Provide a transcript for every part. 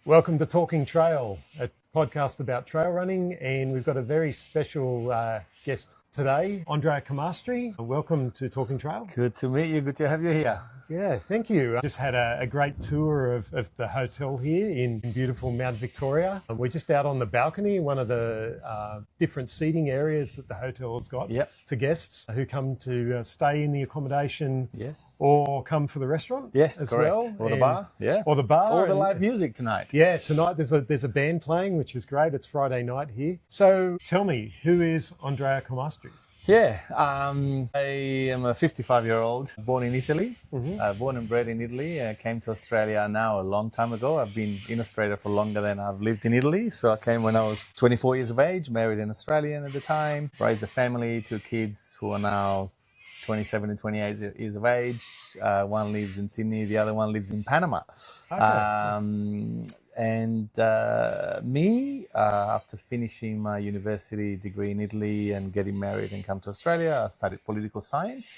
Welcome to Talking Trail, a podcast about trail running, and we've got a very special guest today, Andrea Comastri. Welcome to Talking Trail. Good to meet you. Good to have you here. Yeah, thank you. I just had a great tour of the hotel here in beautiful Mount Victoria. And we're just out on the balcony, one of the different seating areas that the hotel has got for guests who come to stay in the accommodation or come for the restaurant as correct. well. Or the bar, Or the bar. Or the live music tonight. Yeah, tonight there's a band playing, which is great. It's Friday night here. So tell me, who is Andrea Comastri? Yeah, I am a 55-year-old, born in Italy, born and bred in Italy. I came to Australia now a long time ago. I've been in Australia for longer than I've lived in Italy. So I came when I was 24 years of age, married an Australian at the time, raised a family, 2 kids who are now 27 and 28 years of age. One lives in Sydney, the other one lives in Panama. Okay. Me, after finishing my university degree in Italy and getting married and come to Australia, I studied political science.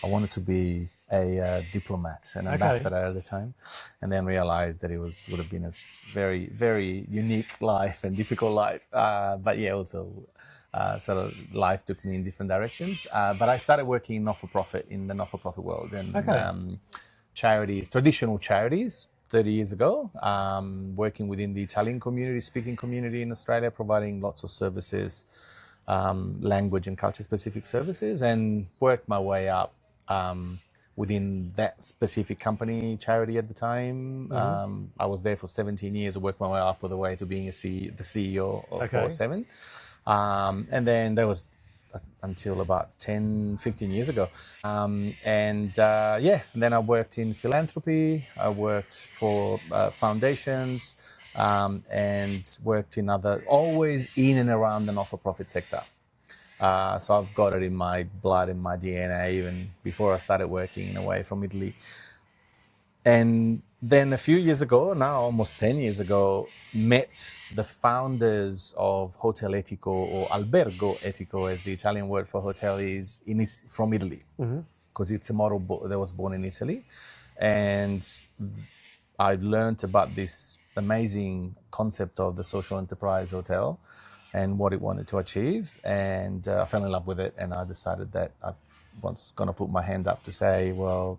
I wanted to be a diplomat, an ambassador at the time, and then realized that it would have been a very, very unique life and difficult life. But yeah, also sort of life took me in different directions. But I started working in the not-for-profit world and charities, traditional charities. 30 years ago, working within the Italian community, speaking community in Australia, providing lots of services, language and culture specific services, and worked my way up within that specific company, charity at the time. I was there for 17 years. I worked my way up all the way to being the CEO of 4-7. And then there was until about 10, 15 years ago. And then I worked in philanthropy. I worked for foundations and worked in always in and around the not-for-profit sector. So I've got it in my blood, in my DNA, even before I started working away from Italy. And then a few years ago, now almost 10 years ago, met the founders of Hotel Etico, or Albergo Etico, as the Italian word for hotel is, from Italy, because it's a model that was born in Italy. And I learned about this amazing concept of the social enterprise hotel and what it wanted to achieve. And I fell in love with it, and I decided that I was going to put my hand up to say, well,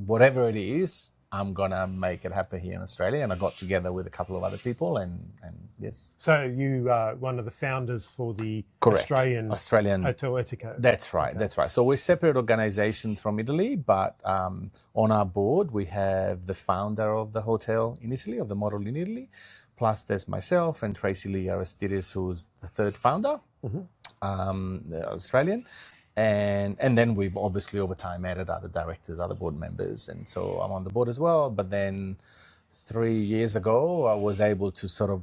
whatever it is, I'm going to make it happen here in Australia. And I got together with a couple of other people and yes. So you are one of the founders for the Australian Hotel Etico. That's right, that's right. So we're separate organizations from Italy, but on our board, we have the founder of the hotel in Italy, of the model in Italy. Plus there's myself and Tracy Lee Aristides, who's the third founder, the Australian. And then we've obviously over time added other directors, other board members. And so I'm on the board as well. But then 3 years ago, I was able to sort of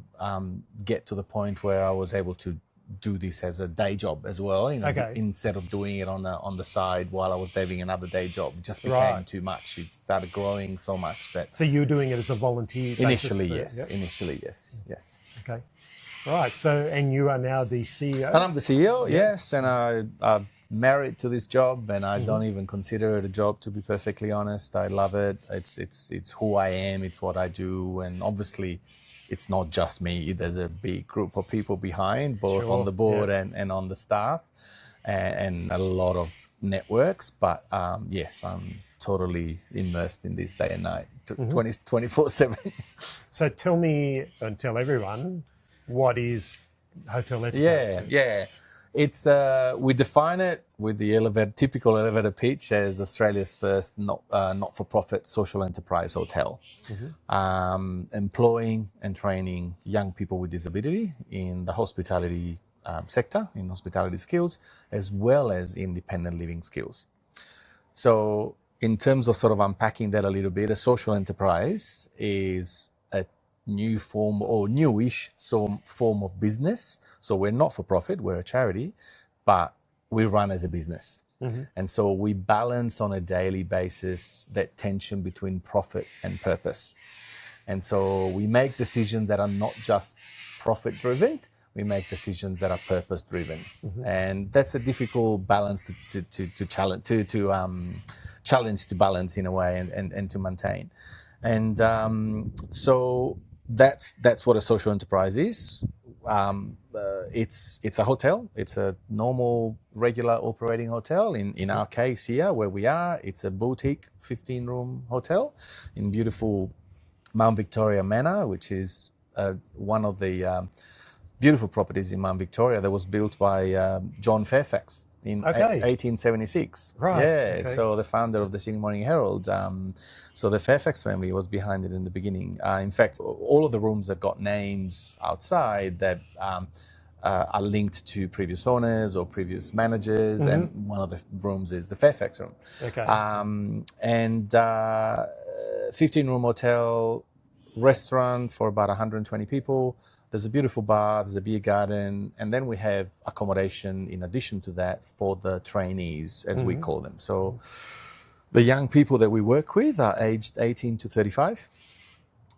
get to the point where I was able to do this as a day job as well. Instead of doing it on the side while I was having another day job. It just became too much. It started growing so much that... So you were doing it as a volunteer basis? Initially, yes. Okay. Right. So, and you are now the CEO? And I'm the CEO, yes. And I'm married to this job, and I don't even consider it a job, to be perfectly honest. I love it. It's who I am. It's what I do. And obviously, it's not just me. There's a big group of people behind, both on the board and on the staff, and a lot of networks. But yes, I'm totally immersed in this day and night, 24/7. So tell me and tell everyone, what is Hotel Etico? Yeah. It's we define it with the typical elevator pitch as Australia's first not-for-profit social enterprise hotel, employing and training young people with disability in the hospitality sector, in hospitality skills, as well as independent living skills. So in terms of sort of unpacking that a little bit, a social enterprise is a new form or newish form of business. So we're not for profit, we're a charity, but we run as a business. And so we balance on a daily basis that tension between profit and purpose. And so we make decisions that are not just profit driven, we make decisions that are purpose driven. And that's a difficult balance to challenge to balance in a way and to maintain. And so that's what a social enterprise is. It's a hotel. It's a normal, regular operating hotel. In our case here, where we are, it's a boutique 15-room hotel in beautiful Mount Victoria Manor, which is one of the beautiful properties in Mount Victoria that was built by John Fairfax in 1876. Right. Yeah. Okay. So the founder of the Sydney Morning Herald. So the Fairfax family was behind it in the beginning. In fact, all of the rooms have got names outside that are linked to previous owners or previous managers, mm-hmm. and one of the rooms is the Fairfax room. Okay. 15-room hotel, restaurant for about 120 people. There's a beautiful bar, there's a beer garden, and then we have accommodation in addition to that for the trainees, as mm-hmm. we call them. So the young people that we work with are aged 18 to 35,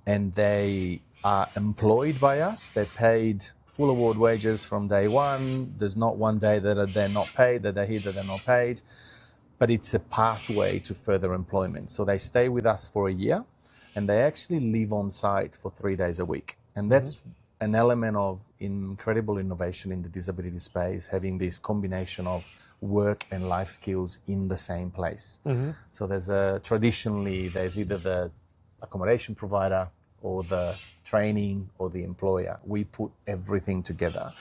and they are employed by us. They're paid full award wages from day one. There's not one day that they're not paid, that they're here that they're not paid, but it's a pathway to further employment. So they stay with us for a year, and they actually live on site for 3 days a week. And that's mm-hmm. an element of incredible innovation in the disability space, having this combination of work and life skills in the same place. Mm-hmm. So traditionally, there's either the accommodation provider or the training or the employer. We put everything together.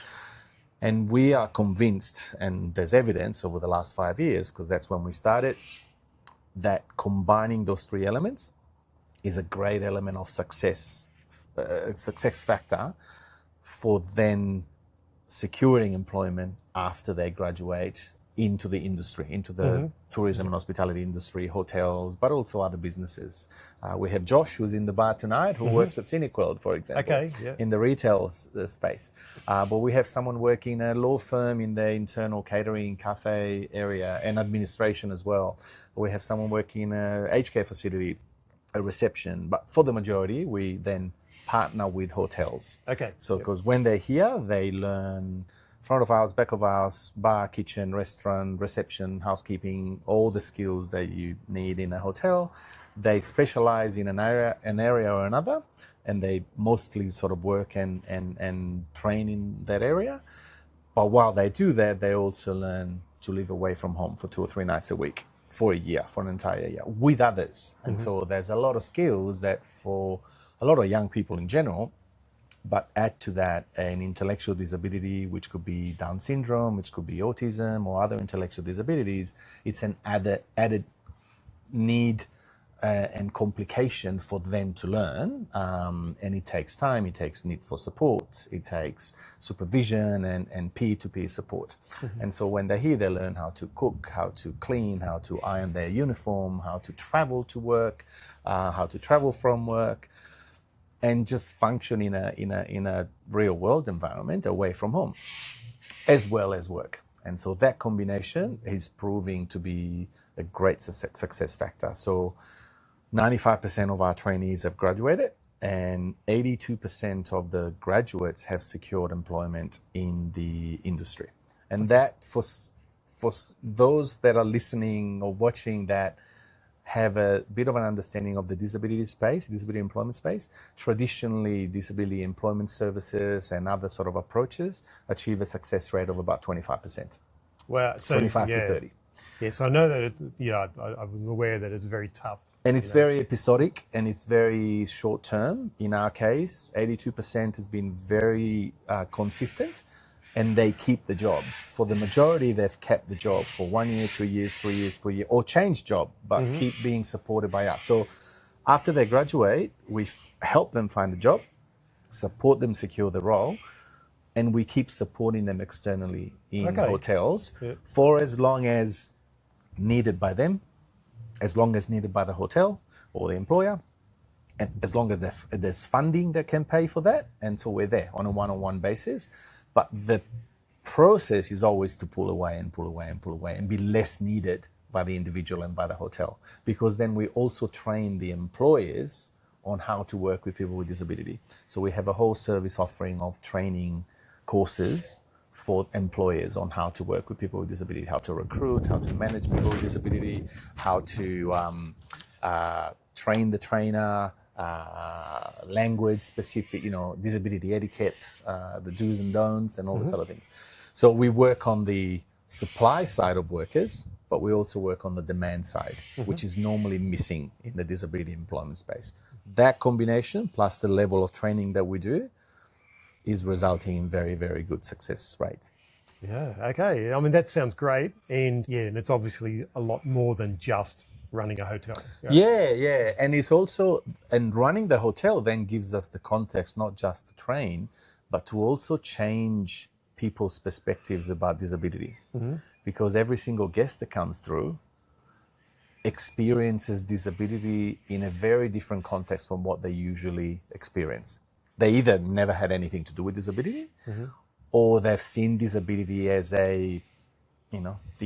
And we are convinced, and there's evidence over the last 5 years, because that's when we started, that combining those three elements is a great element of success factor for then securing employment after they graduate into the industry, into the mm-hmm. tourism and hospitality industry, hotels, but also other businesses. We have Josh, who's in the bar tonight, who mm-hmm. works at Cineworld, for example, in the retail space. But we have someone working in a law firm in the internal catering cafe area and administration as well. We have someone working in a aged care facility, a reception. But for the majority, we then partner with hotels. Okay. So because when they're here, they learn front of house, back of house, bar, kitchen, restaurant, reception, housekeeping, all the skills that you need in a hotel. They specialize in an area or another, and they mostly sort of work and train in that area. But while they do that, they also learn to live away from home for 2 or 3 nights a week for a year, for an entire year, with others. And mm-hmm. so there's a lot of skills that for a lot of young people in general, but add to that an intellectual disability, which could be Down syndrome, which could be autism or other intellectual disabilities. It's an added need and complication for them to learn. And it takes time, it takes need for support, it takes supervision and peer-to-peer support. Mm-hmm. And so when they're here, they learn how to cook, how to clean, how to iron their uniform, how to travel to work, how to travel from work, and just function in a real world environment away from home, as well as work. And so that combination is proving to be a great success factor. So 95% of our trainees have graduated, and 82% of the graduates have secured employment in the industry. And that for those that are listening or watching that have a bit of an understanding of the disability employment space. Traditionally, disability employment services and other sort of approaches achieve a success rate of about 25%. Wow, so 25 to 30. Yes, I know that. I'm aware that it's very tough. And it's very episodic and it's very short term. In our case, 82% has been very consistent. And they keep the jobs. For the majority, they've kept the job for 1 year, 2 years, 3 years, 4 years, or change job, but mm-hmm. keep being supported by us. So after they graduate, we help them find a job, support them secure the role, and we keep supporting them externally in hotels for as long as needed by them, as long as needed by the hotel or the employer, and as long as there's funding that can pay for that. And so we're there on a one-on-one basis. But the process is always to pull away and be less needed by the individual and by the hotel. Because then we also train the employers on how to work with people with disability. So we have a whole service offering of training courses for employers on how to work with people with disability, how to recruit, how to manage people with disability, how to train the trainer, language specific, disability etiquette, the do's and don'ts, and all this sort of things. So we work on the supply side of workers, but we also work on the demand side, which is normally missing in the disability employment space. That combination, plus the level of training that we do, is resulting in very, very good success rates. Yeah, okay. I mean, that sounds great. And it's obviously a lot more than just running a hotel. Yeah. And it's also, and running the hotel then gives us the context, not just to train, but to also change people's perspectives about disability. Because every single guest that comes through experiences disability in a very different context from what they usually experience. They either never had anything to do with disability, or they've seen disability as the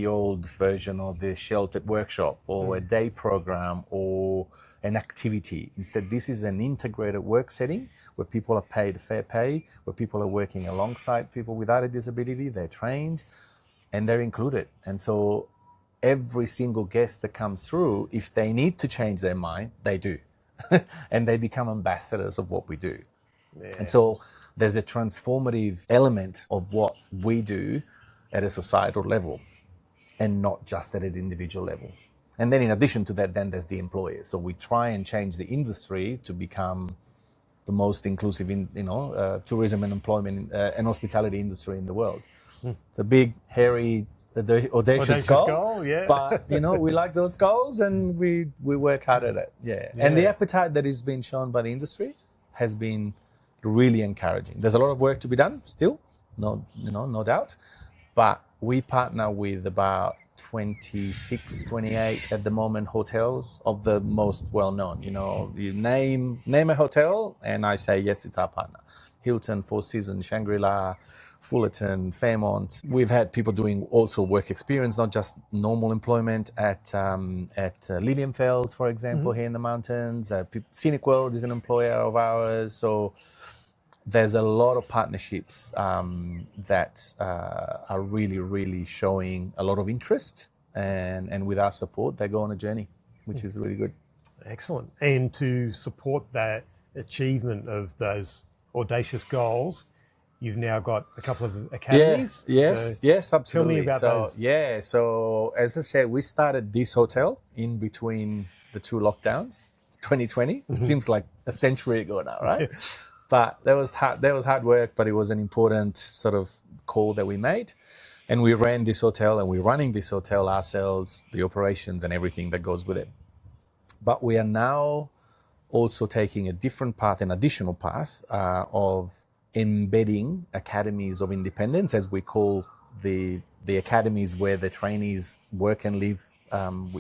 old version of the sheltered workshop or a day program or an activity. Instead, this is an integrated work setting where people are paid fair pay, where people are working alongside people without a disability, they're trained and they're included. And so every single guest that comes through, if they need to change their mind, they do. And they become ambassadors of what we do. Yeah. And so there's a transformative element of what we do at a societal level and not just at an individual level. And then in addition to that, then there's the employer. So we try and change the industry to become the most inclusive in, tourism and employment and hospitality industry in the world. It's a big, hairy, audacious goal, yeah. But we like those goals and we work hard at it. Yeah. And the appetite that is being shown by the industry has been really encouraging. There's a lot of work to be done still, no doubt. But we partner with about 26, 28 at the moment hotels of the most well-known. You name a hotel and I say, yes, it's our partner. Hilton, Four Seasons, Shangri-La, Fullerton, Fairmont. We've had people doing also work experience, not just normal employment at Lilienfeld, for example, here in the mountains. Scenic World is an employer of ours. So there's a lot of partnerships that are really, really showing a lot of interest. And with our support, they go on a journey, which is really good. Excellent. And to support that achievement of those audacious goals, you've now got a couple of academies. Yes, absolutely. Tell me about those. Yeah, so as I said, we started this hotel in between the two lockdowns, 2020. It seems like a century ago now, right? But that was hard work, but it was an important sort of call that we made. And we ran this hotel and we're running this hotel ourselves, the operations and everything that goes with it. But we are now also taking a different path, an additional path of embedding academies of independence, as we call the academies where the trainees work and live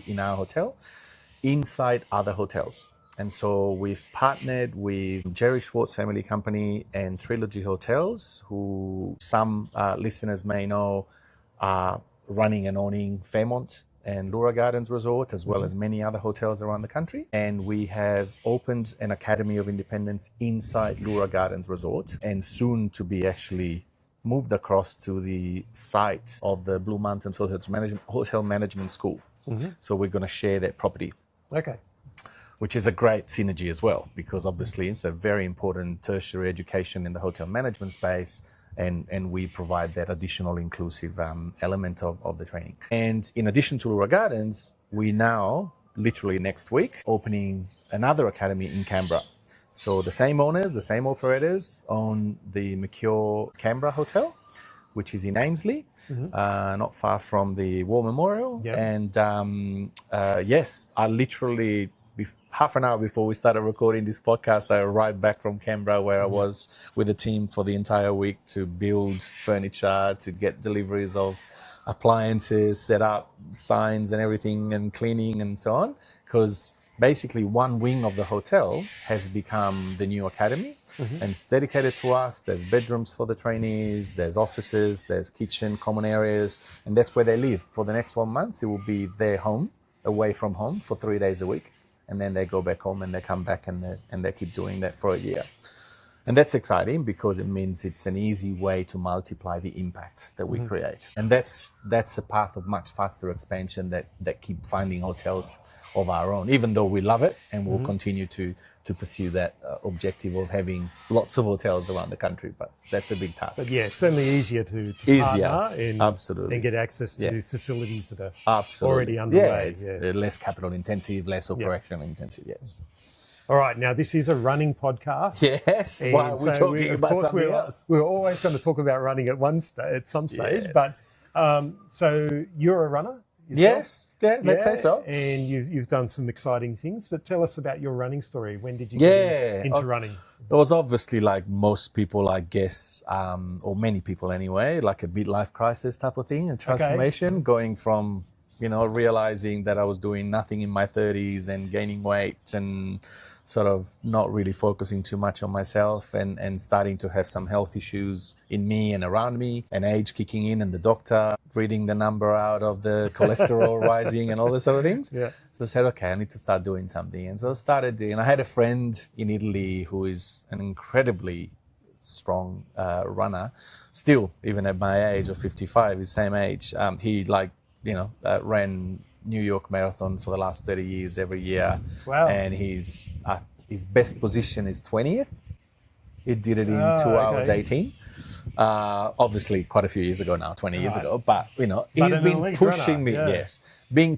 in our hotel, inside other hotels. And so we've partnered with Jerry Schwartz Family Company and Trilogy Hotels, who some listeners may know are running and owning Fairmont and Lura Gardens Resort, as well as many other hotels around the country. And we have opened an Academy of Independence inside Lura Gardens Resort, and soon to be actually moved across to the site of the Blue Mountains Hotel Management School. So we're going to share that property. Okay. Which is a great synergy as well, because obviously it's a very important tertiary education in the hotel management space, and we provide that additional inclusive element of the training. And in addition to Lura Gardens, we now, literally next week, opening another academy in Canberra. So the same owners, the same operators own the Mercure Canberra Hotel, which is in Ainslie, not far from the War Memorial. Yep. And yes, I literally, half an hour before we started recording this podcast, I arrived back from Canberra, where I was with the team for the entire week to build furniture, to get deliveries of appliances, set up signs and everything, and cleaning and so on. Because basically one wing of the hotel has become the new academy, and it's dedicated to us. There's bedrooms for the trainees, there's offices, there's kitchen, common areas, and that's where they live. For the next 1 month, it will be their home, away from home, for 3 days a week. And then they go back home and they come back and they keep doing that for a year. And that's exciting because it means it's an easy way to multiply the impact that we create. And that's a path of much faster expansion that keep finding hotels of our own, even though we love it and we'll continue to pursue that objective of having lots of hotels around the country. But that's a big task. But yeah, certainly easier to partner and get access to facilities that are already underway. Yeah, it's less capital intensive, less operational intensive, yes. All right, now this is a running podcast. Yes, why are we talking about something else? We're always going to talk about running at some stage, but so you're a runner yourself? Yes, let's say so. And you've done some exciting things, but tell us about your running story. When did you get into running? It was obviously like most people, I guess, or many people anyway, like a midlife crisis type of thing, a transformation, going from, realizing that I was doing nothing in my 30s and gaining weight and sort of not really focusing too much on myself and starting to have some health issues in me and around me, and age kicking in and the doctor reading the number out of the cholesterol rising and all those sort of things. Yeah. So I said, okay, I need to start doing something. And so I started doing, I had a friend in Italy who is an incredibly strong runner, still, even at my age of 55, his same age. He ran New York Marathon for the last 30 years every year. Wow. And his best position is 20th. He did it in 2 hours 18. Obviously quite a few years ago now, 20 years ago, but he's been pushing me,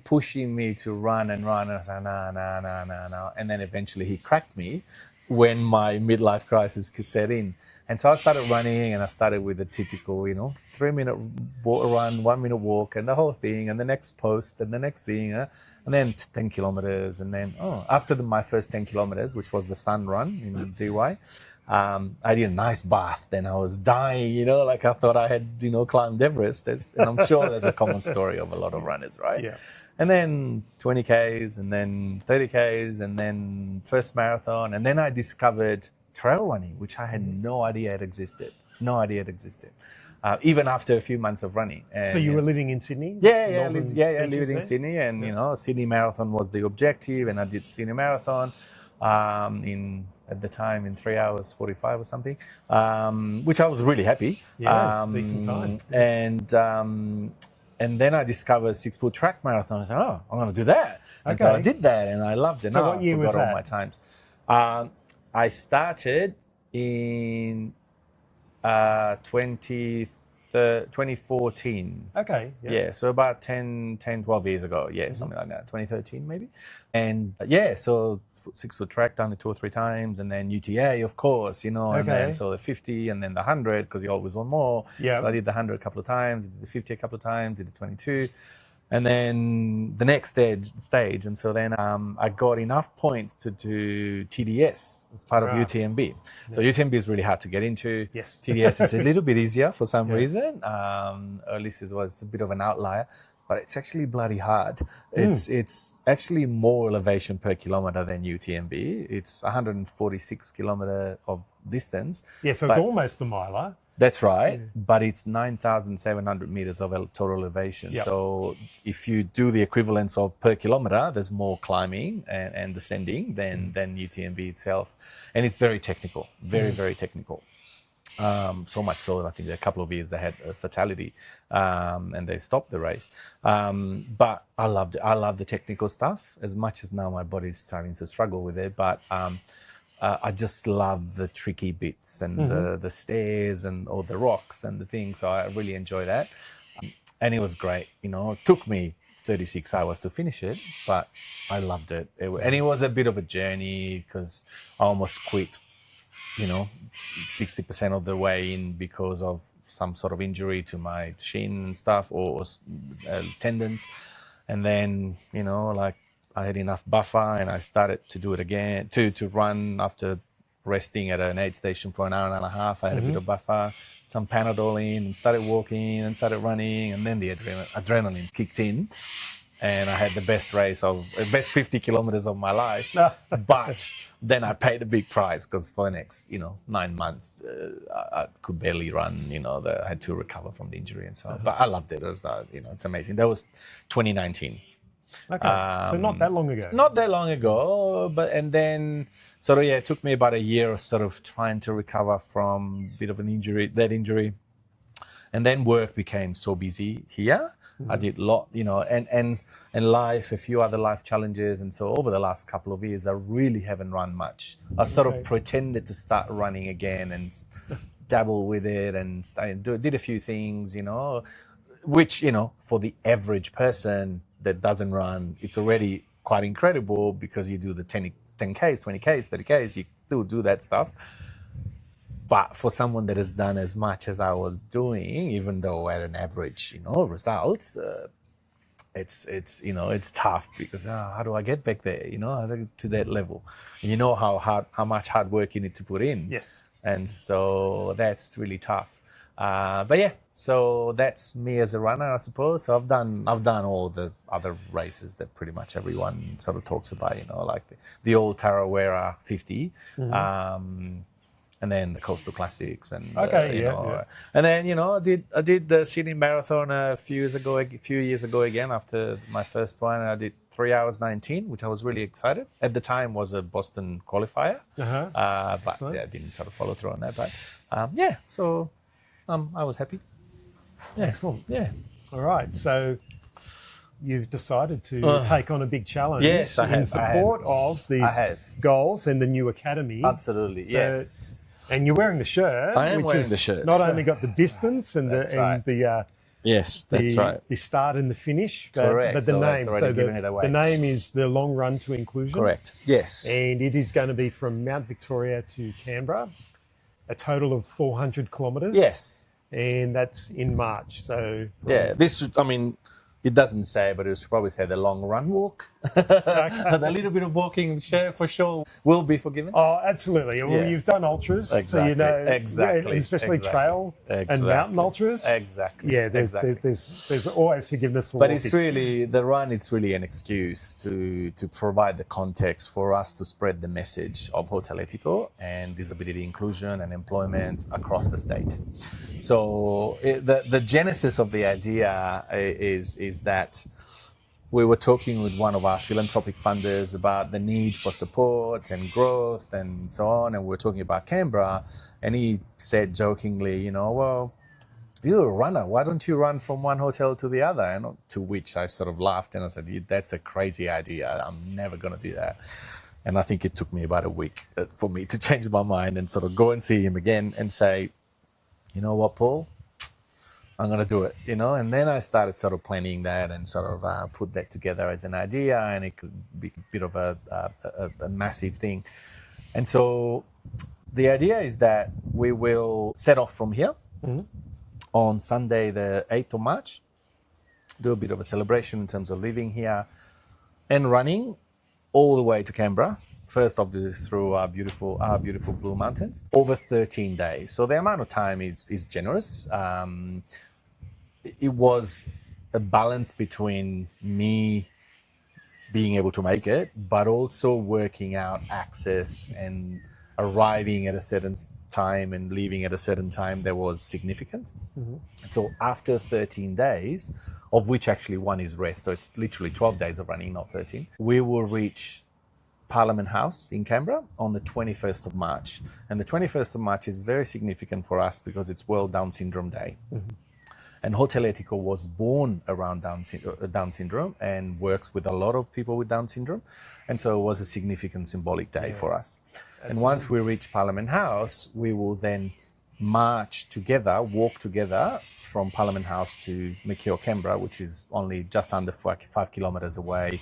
pushing me to run, and I said, no. And then eventually he cracked me when my midlife crisis set in. And so I started running, and I started with a typical, 3-minute run, 1-minute walk, and the whole thing, and the next post, and the next thing, and then 10 kilometers. And then, after my first 10 kilometers, which was the Sun Run in DY, I did a nice bath. Then I was dying, like I thought I had, climbed Everest. And I'm sure there's a common story of a lot of runners, right? Yeah. And then 20 Ks, and then 30 Ks, and then first marathon. And then I discovered trail running, which I had no idea it existed. Even after a few months of running. And, so you were living in Sydney? Living in Sydney. And, Sydney Marathon was the objective. And I did Sydney Marathon at the time in 3 hours 45 or something, which I was really happy. Yeah, it's a decent time. And then I discovered 6-foot track marathon. I said, I'm going to do that. And so I did that, and I loved it. So what year was that? All my times. I started in 2014. Okay. Yeah, so about 10, 12 years ago. Yeah, something like that. 2013 maybe. And so 6-foot track done it 2 or 3 times, and then UTA, of course, and then so the 50, and then the 100, because you always want more. Yeah. So I did the 100 a couple of times, did the 50 a couple of times, did the 22. And then the next stage, and so then I got enough points to do TDS as part of UTMB. Yeah. So UTMB is really hard to get into. Yes. TDS is a little bit easier for some reason. At least it's a bit of an outlier, but it's actually bloody hard. It's actually more elevation per kilometer than UTMB. It's 146 kilometer of distance. Yeah, so it's almost the miler. That's right, but it's 9,700 meters of total elevation. Yep. So if you do the equivalence of per kilometer, there's more climbing and descending than UTMB itself. And it's very technical, very technical. So much so that I think a couple of years they had a fatality and they stopped the race. But I loved it. I love the technical stuff as much as now my body's starting to struggle with it. But I just love the tricky bits and the stairs and all the rocks and the things. So I really enjoy that. And it was great. It took me 36 hours to finish it, but I loved it. And it was a bit of a journey because I almost quit, 60% of the way in because of some sort of injury to my shin and stuff or tendons. And then, I had enough buffer and I started to do it again, to run after resting at an aid station for an hour and a half. I had a bit of buffer, some Panadol in, and started walking and started running, and then the adrenaline kicked in. And I had the best 50 kilometers of my life. But then I paid a big price because for the next, 9 months, I could barely run, I had to recover from the injury and so on. But I loved it. It was, it's amazing. That was 2019. Okay, so not that long ago. Not that long ago, and then it took me about a year of sort of trying to recover from a bit of an injury, and then work became so busy here. I did a lot, and life, a few other life challenges, and so over the last couple of years, I really haven't run much. I sort of pretended to start running again and dabble with it, and did a few things, which for the average person that doesn't run, it's already quite incredible because you do the 10Ks, 20Ks, 30Ks, you still do that stuff. But for someone that has done as much as I was doing, even though at an average, results, it's tough because how do I get back there, to that level? And how much hard work you need to put in. Yes. And so that's really tough. So that's me as a runner, I suppose. So I've done all the other races that pretty much everyone sort of talks about, like the old Tarawera 50. And then the Coastal Classics, and and then I did the Sydney Marathon a few years ago again after my first one. I did 3 hours 19, which I was really excited. At the time was a Boston qualifier, but I didn't sort of follow through on that. But so I was happy. Yeah. Excellent. Yeah. All right. So you've decided to take on a big challenge in support of these goals and the new academy. Absolutely. Yes. And you're wearing the shirt. I am wearing the shirt. Not only got the distance and the yes, that's right. The start and the finish, correct. But the name. So the name is the Long Run to Inclusion. Correct. Yes. And it is going to be from Mount Victoria to Canberra, a total of 400 kilometres. Yes. And that's in March. So it doesn't say, but it should probably say the long run walk. A little bit of walking for sure will be forgiven. Oh, absolutely. Well, you've done ultras, so you know, exactly, especially trail and mountain ultras. Exactly. Yeah, there's always forgiveness for but walking. It's really the run. It's really an excuse to provide the context for us to spread the message of Hotel Etico and disability inclusion and employment across the state. So the genesis of the idea is that we were talking with one of our philanthropic funders about the need for support and growth and so on, and we were talking about Canberra, and he said jokingly, well, you're a runner, why don't you run from one hotel to the other? And to which I sort of laughed and I said, that's a crazy idea, I'm never going to do that. And I think it took me about a week for me to change my mind and sort of go and see him again and say, you know what, Paul, I'm going to do it, and then I started sort of planning that and sort of put that together as an idea, and it could be a bit of a massive thing. And so the idea is that we will set off from here on Sunday, the 8th of March, do a bit of a celebration in terms of living here and running all the way to Canberra, first obviously through our beautiful Blue Mountains, over 13 days. So the amount of time is generous. It was a balance between me being able to make it, but also working out access and arriving at a certain time and leaving at a certain time that was significant. So after 13 days, of which actually one is rest, so it's literally 12 days of running, not 13, we will reach Parliament House in Canberra on the 21st of March. And the 21st of March is very significant for us because it's World Down Syndrome Day. And Hotel Etico was born around Down syndrome and works with a lot of people with Down syndrome. And so it was a significant symbolic day for us. Absolutely. And once we reach Parliament House, we will then walk together from Parliament House to Macquarie, Canberra, which is only just under 5 kilometres away,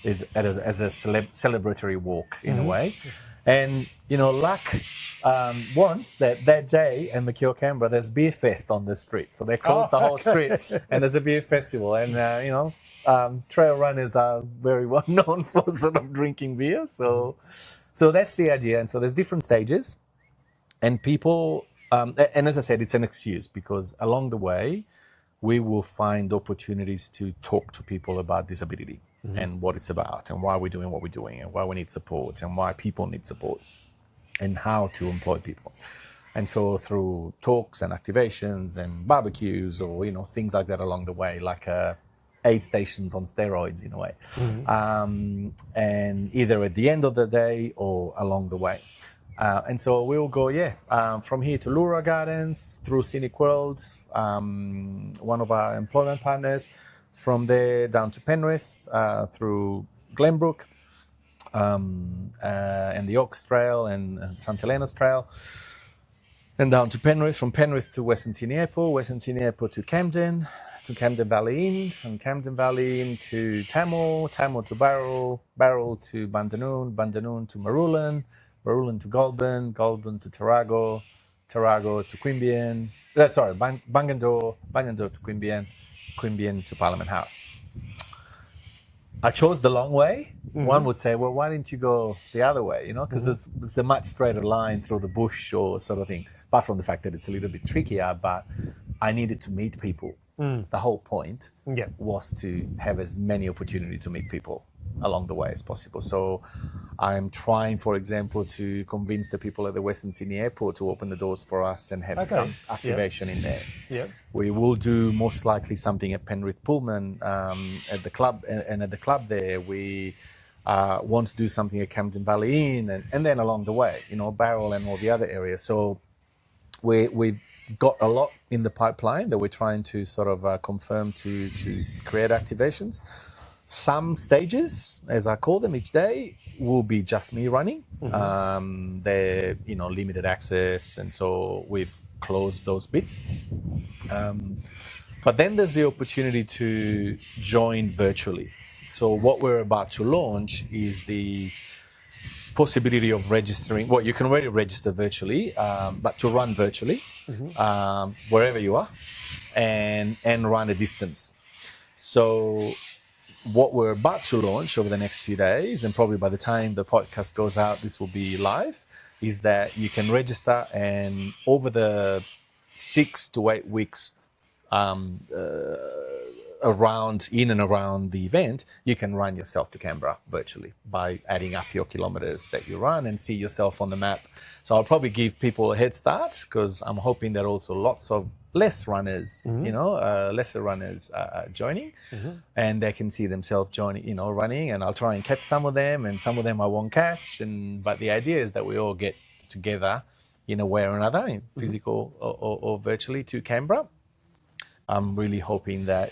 as a celebratory walk in a way. And, luck wants that day in Macquarie, Canberra, there's beer fest on the street. So they close the whole street and there's a beer festival. And, trail runners are very well known for sort of drinking beer. So that's the idea. And so there's different stages. And people, and as I said, it's an excuse because along the way, we will find opportunities to talk to people about disability. And what it's about and why we're doing what we're doing and why we need support and why people need support and how to employ people. And so through talks and activations and barbecues or, things like that along the way, like a aid stations on steroids in a way, and either at the end of the day or along the way. And so we'll go, from here to Lura Gardens, through Scenic World, one of our employment partners, from there down to Penrith, through Glenbrook, and the Oaks Trail and St Helena's Trail, and down to Penrith, from Penrith to Western Sydney Airport, Western Sydney Airport to Camden Valley Inn, and Camden Valley Inn to Tamil to Barrel to Bandanoon to Marulan to Goulburn to Tarago to Queanbeyan, Bungendore to Queanbeyan to Parliament House. I chose the long way. One would say, well, why didn't you go the other way? Because it's a much straighter line through the bush or sort of thing. Apart from the fact that it's a little bit trickier, but I needed to meet people. The whole point was to have as many opportunities to meet people along the way as possible. So I'm trying, for example, to convince the people at the Western Sydney Airport to open the doors for us and have some activation in there. We will do most likely something at Penrith Pullman at the club, and at the club there we want to do something at Camden Valley Inn, and then along the way, Barrel and all the other areas. So we've got a lot in the pipeline that we're trying to sort of confirm to create activations. Some stages, as I call them each day, will be just me running. They're limited access, and so we've closed those bits. But then there's the opportunity to join virtually. So what we're about to launch is the possibility of registering. Well, you can already register virtually, but to run virtually, wherever you are, and run a distance. So what we're about to launch over the next few days, and probably by the time the podcast goes out, this will be live, is that you can register, and over the 6 to 8 weeks in and around the event, you can run yourself to Canberra virtually by adding up your kilometers that you run and see yourself on the map. So I'll probably give people a head start, because I'm hoping that also lots of lesser runners joining, and they can see themselves joining, running, and I'll try and catch some of them, and some of them I won't catch. But the idea is that we all get together in a way or another, in physical or virtually, to Canberra. I'm really hoping that,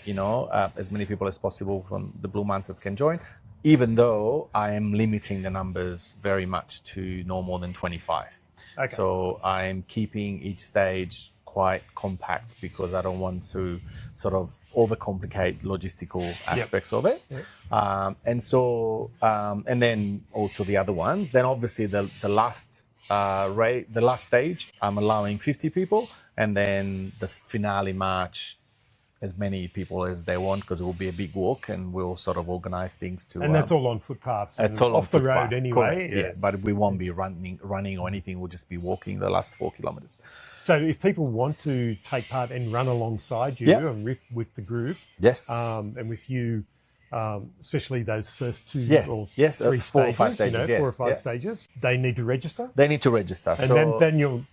as many people as possible from the Blue Mountains can join, even though I am limiting the numbers very much to no more than 25. Okay. So I'm keeping each stage quite compact, because I don't want to sort of overcomplicate logistical aspects of it. And then also the other ones. Then obviously the last stage, I'm allowing 50 people, and then the finale march, as many people as they want, because it will be a big walk, and we'll sort of organise things to... And that's all on footpaths. That's all off the road anyway. Correct, but we won't be running or anything. We'll just be walking the last 4 kilometres. So if people want to take part and run alongside you and with the group, and with you, especially those first 2 or 3 stages, 4 or 5 stages, 4 or 5 stages, they need to register? They need to register. And then you'll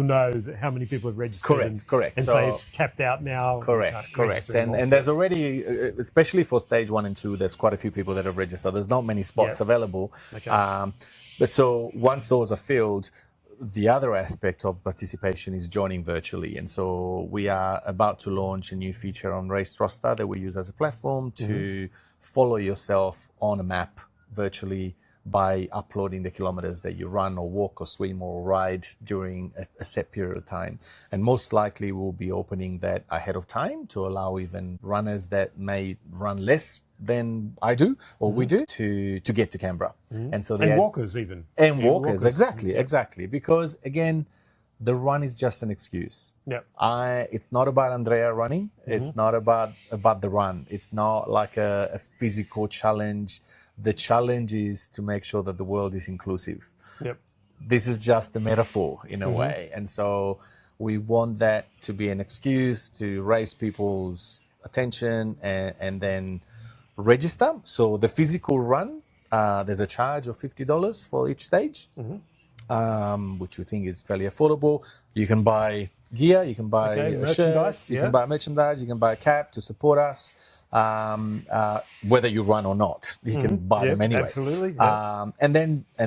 know how many people have registered. Correct. And say it's capped out now. Correct. And there's already, especially for stage 1 and 2, there's quite a few people that have registered. There's not many spots available. Okay. But so once those are filled, the other aspect of participation is joining virtually. And so we are about to launch a new feature on Race Roster that we use as a platform to follow yourself on a map virtually by uploading the kilometers that you run or walk or swim or ride during a set period of time. And most likely we'll be opening that ahead of time to allow even runners that may run less than I do or we do to get to Canberra. And walkers even. And walkers, exactly. Because again, the run is just an excuse. It's not about Andrea running. It's not about the run. It's not like a physical challenge. The challenge is to make sure that the world is inclusive. This is just a metaphor in a way. And so we want that to be an excuse to raise people's attention and then register. So the physical run, there's a charge of $50 for each stage. which we think is fairly affordable. You can buy gear, you can buy merchandise, shirts, you can buy merchandise, you can buy a cap to support us. Whether you run or not, you can buy them anyway. Absolutely. And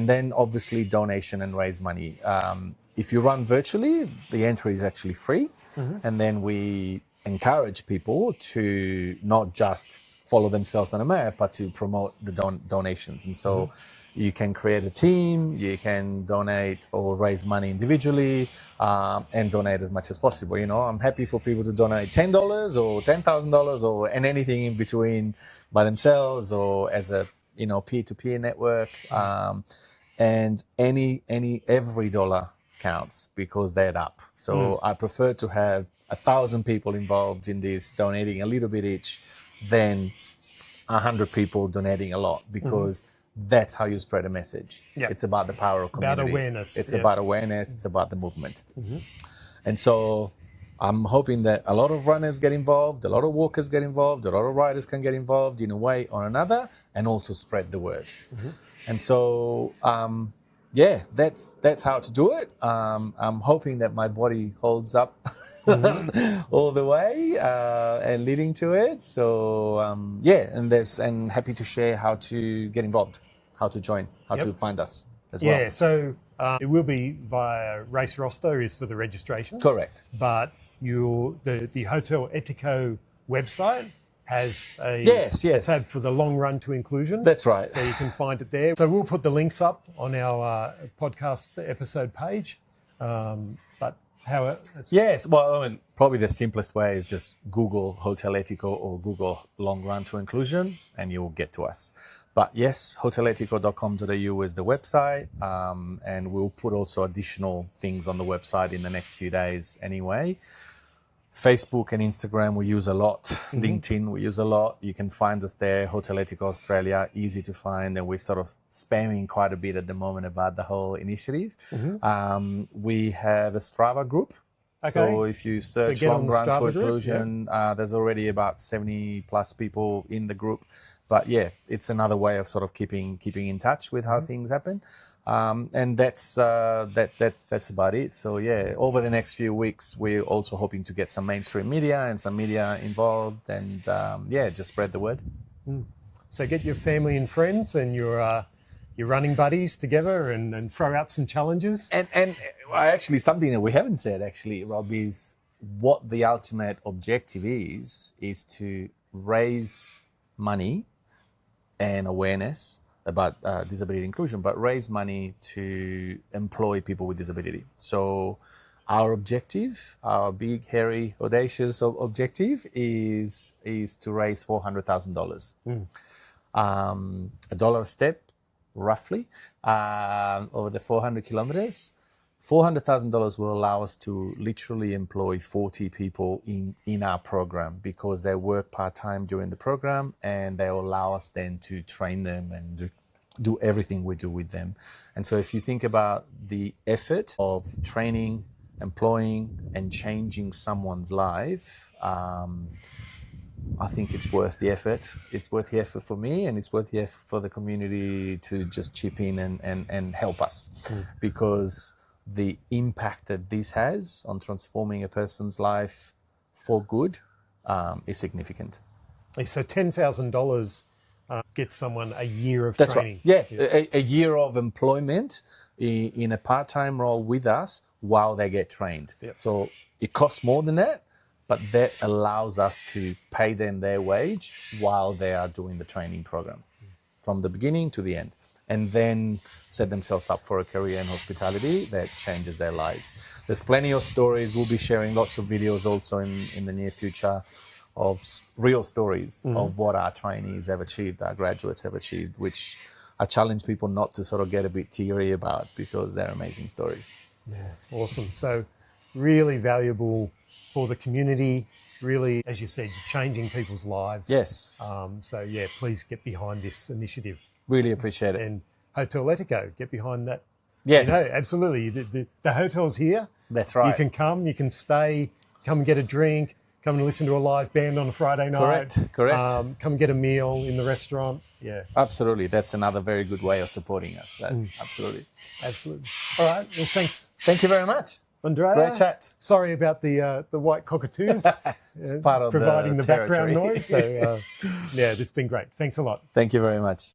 then obviously donation and raise money. If you run virtually, the entry is actually free, and then we encourage people to not just follow themselves on a map, but to promote the donations. And so you can create a team, you can donate or raise money individually, and donate as much as possible. You know, I'm happy for people to donate $10 or $10,000 and anything in between by themselves or as a, you know, peer-to-peer network. And every dollar counts because they add up. So I prefer to have 1,000 people involved in this donating a little bit each than 100 people donating a lot, because that's how you spread a message. It's about the power of community. About awareness. It's about awareness. It's about the movement. And so I'm hoping that a lot of runners get involved, a lot of walkers get involved, a lot of riders can get involved in a way or another, and also spread the word. And so, that's how to do it. I'm hoping that my body holds up all the way and leading to it. So, and happy to share how to get involved, how to join, how to find us as well. Yeah, so it will be via race roster is for the registrations. Correct. But the Hotel Etico website has a tab for the long run to inclusion. That's right. So you can find it there. So we'll put the links up on our podcast episode page. But how? Yes, well, I mean, probably the simplest way is just Google Hotel Etico or Google Long Run to Inclusion, and you'll get to us. But yes, hoteletico.com.au is the website, and we'll put also additional things on the website in the next few days anyway. Facebook and Instagram we use a lot. LinkedIn we use a lot. You can find us there, Hotel Etico Australia, easy to find, and we're sort of spamming quite a bit at the moment about the whole initiative. We have a Strava group. So if you search Long Run to Inclusion, there's already about 70 plus people in the group. But yeah, it's another way of sort of keeping in touch with how things happen. And that's about it. So yeah, over the next few weeks, we're also hoping to get some mainstream media and some media involved, and just spread the word. So get your family and friends and your running buddies together and throw out some challenges. And actually, something that we haven't said actually, Rob, is what the ultimate objective is to raise money and awareness about disability inclusion, but raise money to employ people with disability. So our objective, our big, hairy, audacious objective is to raise $400,000. $1 a step, roughly, over the 400 kilometers. $400,000 will allow us to literally employ 40 people in our program, because they work part-time during the program, and they will allow us then to train them and do everything we do with them. And so if you think about the effort of training, employing, and changing someone's life, I think it's worth the effort. It's worth the effort for me, and it's worth the effort for the community to just chip in and help us, because the impact that this has on transforming a person's life for good is significant. So $10,000 gets someone a year of That's training. Right. Yeah, a year of employment in a part-time role with us while they get trained. Yep. So it costs more than that, but that allows us to pay them their wage while they are doing the training program from the beginning to the end, and then set themselves up for a career in hospitality that changes their lives. There's plenty of stories. We'll be sharing lots of videos also in the near future of real stories of what our trainees have achieved, our graduates have achieved, which I challenge people not to sort of get a bit teary about, because they're amazing stories. Yeah, awesome. So really valuable for the community, really, as you said, changing people's lives. Yes. So yeah, please get behind this initiative. Really appreciate it. And Hotel Etico, get behind that. Yes. You know, absolutely. The hotel's here. That's right. You can come, you can stay, come and get a drink, come and listen to a live band on a Friday night. Correct. Come get a meal in the restaurant. Yeah. Absolutely. That's another very good way of supporting us. Absolutely. Absolutely. All right. Well, thanks. Thank you very much. Andrea. Great chat. Sorry about the white cockatoos part of providing the background territory. noise. So, yeah, this has been great. Thanks a lot. Thank you very much.